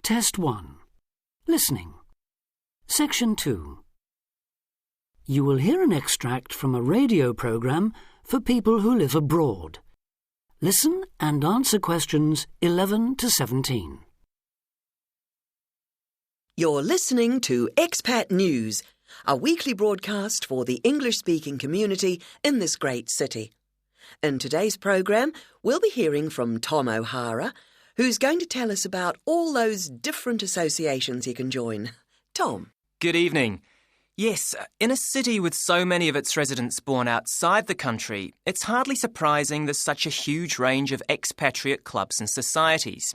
Test 1. Listening. Section 2. You will hear an extract from a radio programme for people who live abroad. Listen and answer questions 11 to 17. You're listening to Expat News, a weekly broadcast for the English-speaking community in this great city. In today's programme, we'll be hearing from Tom O'Hara, who's going to tell us about all those different associations you can join. Tom. Good evening. Yes, in a city with so many of its residents born outside the country, it's hardly surprising there's such a huge range of expatriate clubs and societies.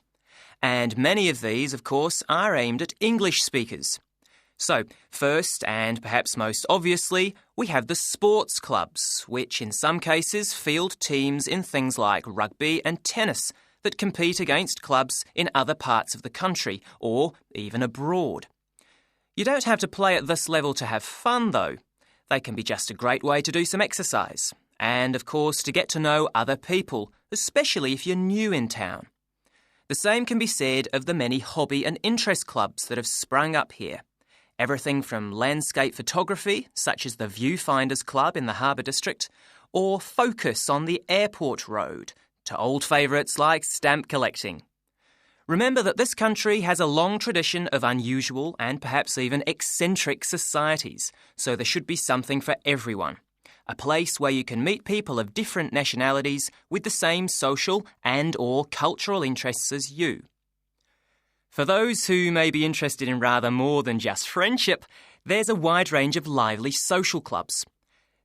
And many of these, of course, are aimed at English speakers. So, first and perhaps most obviously, we have the sports clubs, which in some cases field teams in things like rugby and tennis that compete against clubs in other parts of the country or even abroad. You don't have to play at this level to have fun, though. They can be just a great way to do some exercise and, of course, to get to know other people, especially if you're new in town. The same can be said of the many hobby and interest clubs that have sprung up here. Everything from landscape photography, such as the Viewfinders Club in the Harbour District, or Focus on the Airport Road, to old favourites like stamp collecting. Remember that this country has a long tradition of unusual and perhaps even eccentric societies, so there should be something for everyone. A place where you can meet people of different nationalities with the same social and/or cultural interests as you. For those who may be interested in rather more than just friendship, there's a wide range of lively social clubs.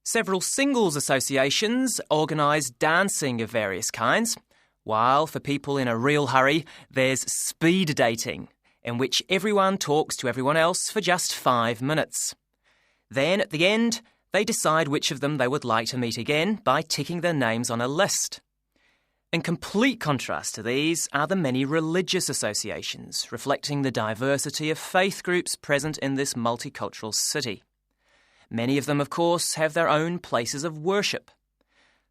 Several singles associations organise dancing of various kinds, while for people in a real hurry, there's speed dating, in which everyone talks to everyone else for just 5 minutes. Then, at the end, they decide which of them they would like to meet again by ticking their names on a list. In complete contrast to these are the many religious associations, reflecting the diversity of faith groups present in this multicultural city. Many of them, of course, have their own places of worship.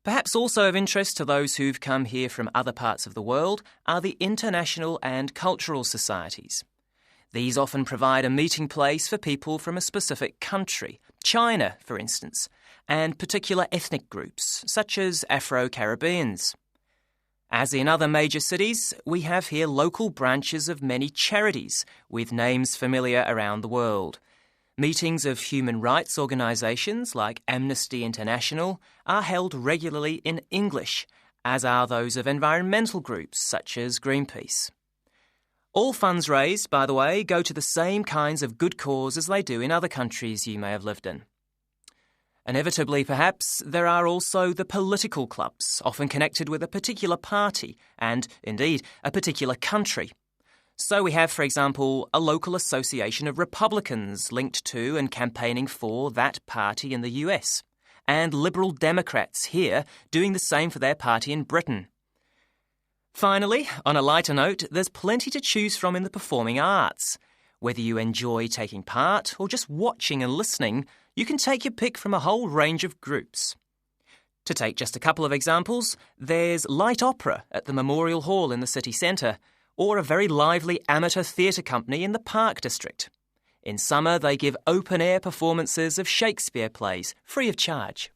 Perhaps also of interest to those who've come here from other parts of the world are the international and cultural societies. These often provide a meeting place for people from a specific country, China, for instance, and particular ethnic groups, such as Afro-Caribbeans. As in other major cities, we have here local branches of many charities with names familiar around the world. Meetings of human rights organisations like Amnesty International are held regularly in English, as are those of environmental groups such as Greenpeace. All funds raised, by the way, go to the same kinds of good cause as they do in other countries you may have lived in. Inevitably, perhaps, there are also the political clubs, often connected with a particular party and, indeed, a particular country. So we have, for example, a local association of Republicans linked to and campaigning for that party in the US, and Liberal Democrats here doing the same for their party in Britain. Finally, on a lighter note, there's plenty to choose from in the performing arts. Whether you enjoy taking part or just watching and listening, you can take your pick from a whole range of groups. To take just a couple of examples, there's light opera at the Memorial Hall in the city centre, or a very lively amateur theatre company in the Park District. In summer, they give open-air performances of Shakespeare plays, free of charge.